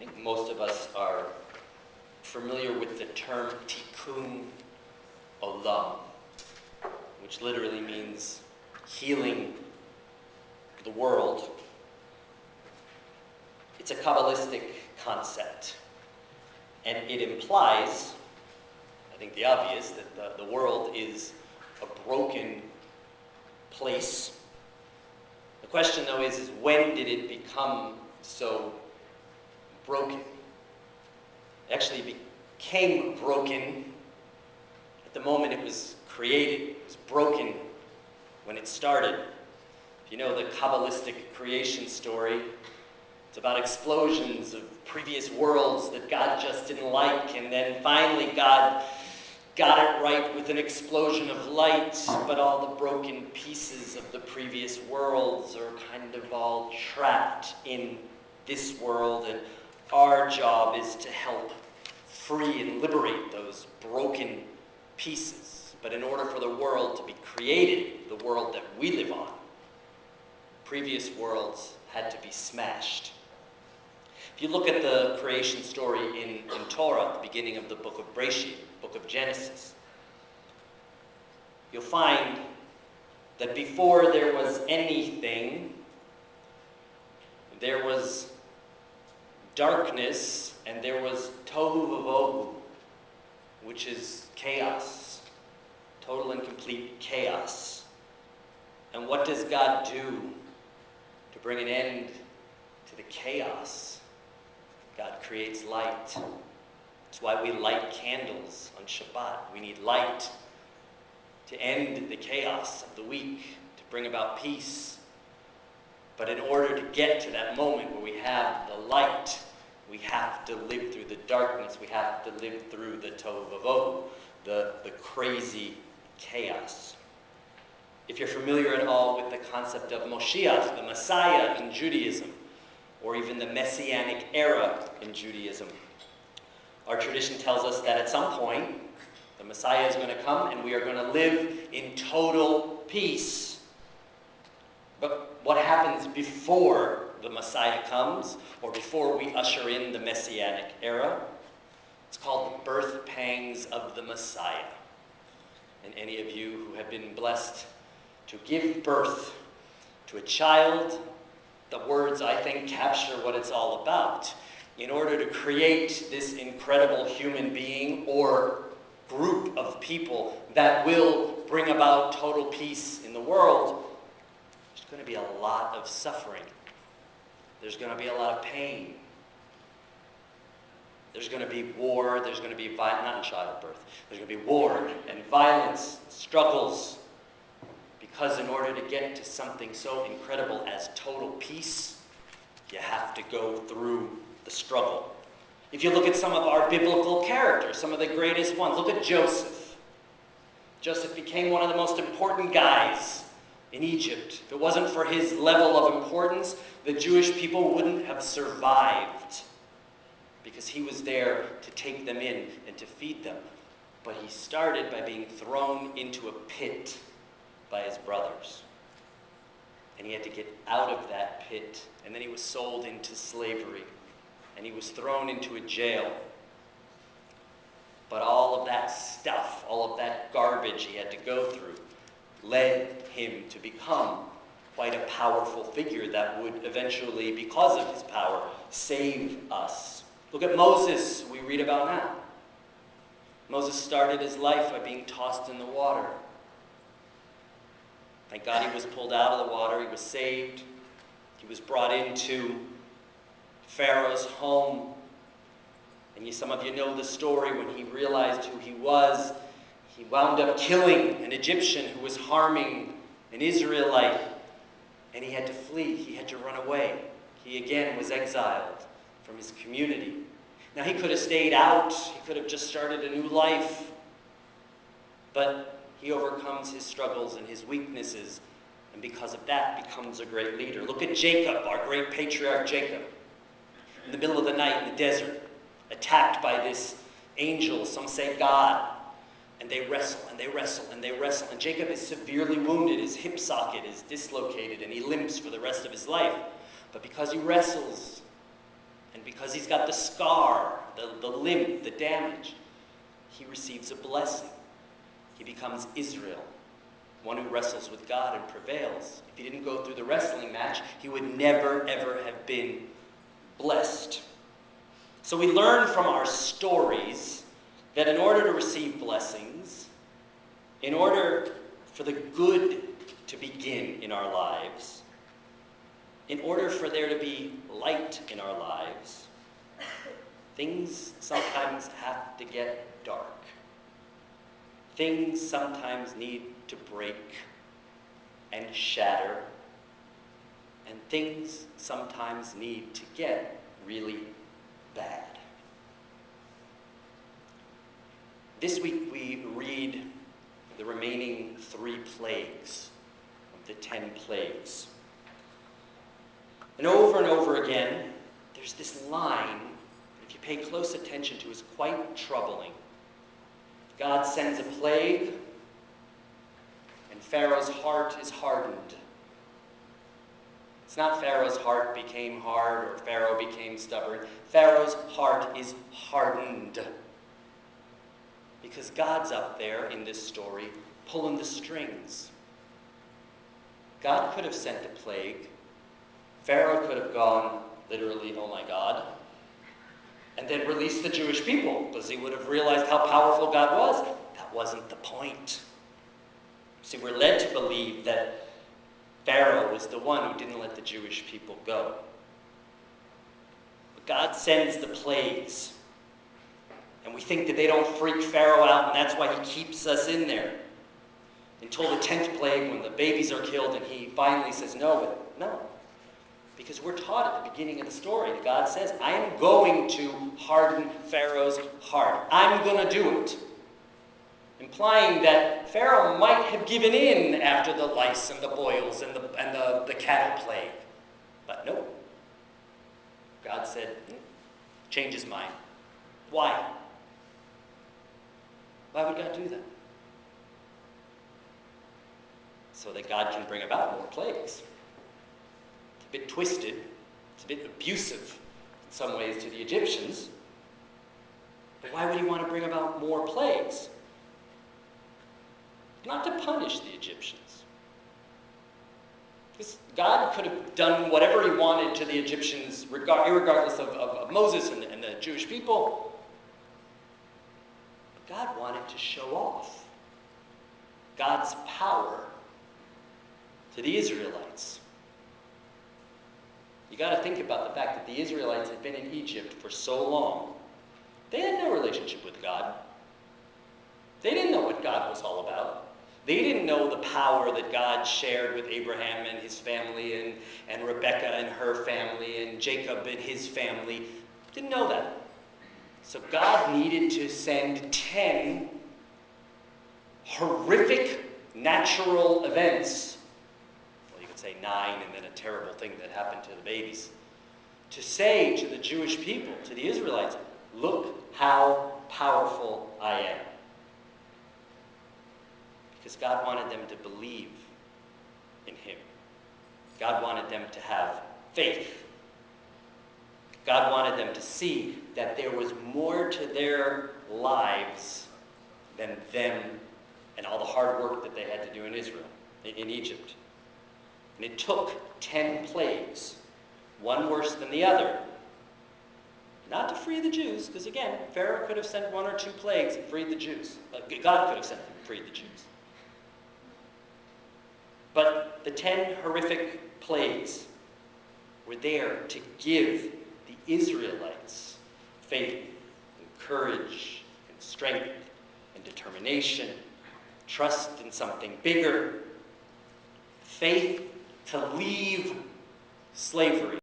think most of us are familiar with the term tikkun olam, which literally means healing the world. It's a Kabbalistic concept, and it implies, I think the obvious, that the world is a broken place. The question, though, is when did it become so broken? It actually became broken at the moment it was created. It was broken when it started. If you know the Kabbalistic creation story, it's about explosions of previous worlds that God just didn't like, and then finally God got it right with an explosion of light, but all the broken pieces of the previous worlds are kind of all trapped in this world, and our job is to help free and liberate those broken pieces. But in order for the world to be created, the world that we live on, previous worlds had to be smashed. If you look at the creation story in Torah, at the beginning of the book of Breshit, book of Genesis, you'll find that before there was anything, there was darkness and there was tohu vavohu, which is chaos, total and complete chaos. And what does God do to bring an end to the chaos? God creates light. That's why we light candles on Shabbat. We need light to end the chaos of the week, to bring about peace. But in order to get to that moment where we have the light, we have to live through the darkness. We have to live through the tohu vavohu, the crazy chaos. If you're familiar at all with the concept of Moshiach, the Messiah in Judaism, or even the Messianic era in Judaism, our tradition tells us that at some point, the Messiah is going to come and we are going to live in total peace. But what happens before the Messiah comes, or before we usher in the Messianic era? It's called the birth pangs of the Messiah. And any of you who have been blessed to give birth to a child, the words, I think, capture what it's all about. In order to create this incredible human being or group of people that will bring about total peace in the world, there's going to be a lot of suffering. There's going to be a lot of pain. There's going to be war. There's going to be not in childbirth. There's going to be war and violence, struggles. Because in order to get to something so incredible as total peace, you have to go through the struggle. If you look at some of our biblical characters, some of the greatest ones, look at Joseph. Joseph became one of the most important guys in Egypt. If it wasn't for his level of importance, the Jewish people wouldn't have survived, because he was there to take them in and to feed them. But he started by being thrown into a pit by his brothers. And he had to get out of that pit. And then he was sold into slavery. And he was thrown into a jail. But all of that stuff, all of that garbage he had to go through, led him to become quite a powerful figure that would eventually, because of his power, save us. Look at Moses, we read about now. Moses started his life by being tossed in the water. Thank God he was pulled out of the water. He was saved. He was brought into Pharaoh's home. And some of you know the story. When he realized who he was, he wound up killing an Egyptian who was harming an Israelite. And he had to flee. He had to run away. He again was exiled from his community. Now he could have stayed out. He could have just started a new life. But he overcomes his struggles and his weaknesses, and because of that becomes a great leader. Look at Jacob, our great patriarch Jacob, in the middle of the night in the desert, attacked by this angel, some say God, and they wrestle, and they wrestle, and they wrestle, and Jacob is severely wounded. His hip socket is dislocated, and he limps for the rest of his life. But because he wrestles And because he's got the scar, the limp, the damage, he receives a blessing. He becomes Israel, one who wrestles with God and prevails. If he didn't go through the wrestling match, he would never, ever have been blessed. So we learn from our stories that in order to receive blessings, in order for the good to begin in our lives, in order for there to be light in our lives, things sometimes have to get dark. Things sometimes need to break and shatter, and things sometimes need to get really bad. This week we read the remaining 3 plagues of the 10 plagues. And over again, there's this line, if you pay close attention to, is quite troubling. God sends a plague, and Pharaoh's heart is hardened. It's not Pharaoh's heart became hard or Pharaoh became stubborn. Pharaoh's heart is hardened. Because God's up there in this story pulling the strings. God could have sent a plague. Pharaoh could have gone, literally, oh my God, and then released the Jewish people, because he would have realized how powerful God was. That wasn't the point. See, we're led to believe that Pharaoh was the one who didn't let the Jewish people go. But God sends the plagues, and we think that they don't freak Pharaoh out, and that's why he keeps us in there. Until the 10th plague, when the babies are killed, and he finally says, no. Because we're taught at the beginning of the story that God says, I am going to harden Pharaoh's heart. I'm going to do it. Implying that Pharaoh might have given in after the lice and the boils and the cattle plague. But no. God said, change his mind. Why? Why would God do that? So that God can bring about more plagues. A bit twisted, it's a bit abusive in some ways to the Egyptians. But why would he want to bring about more plagues? Not to punish the Egyptians. Because God could have done whatever he wanted to the Egyptians, irregardless of Moses and the Jewish people. But God wanted to show off God's power to the Israelites. You got to think about the fact that the Israelites had been in Egypt for so long. They had no relationship with God. They didn't know what God was all about. They didn't know the power that God shared with Abraham and his family, and Rebekah and her family, and Jacob and his family. Didn't know that. So God needed to send 10 horrific natural events. Well, you could say 9 and then a terrible thing that happened to the babies. To say to the Jewish people, to the Israelites, look how powerful I am. Because God wanted them to believe in him. God wanted them to have faith. God wanted them to see that there was more to their lives than them and all the hard work that they had to do in Israel, in Egypt. And it took 10 plagues, one worse than the other, not to free the Jews, because again, Pharaoh could have sent 1 or 2 plagues and freed the Jews. God could have sent them and freed the Jews. But the 10 horrific plagues were there to give the Israelites faith and courage and strength and determination, trust in something bigger, faith to leave slavery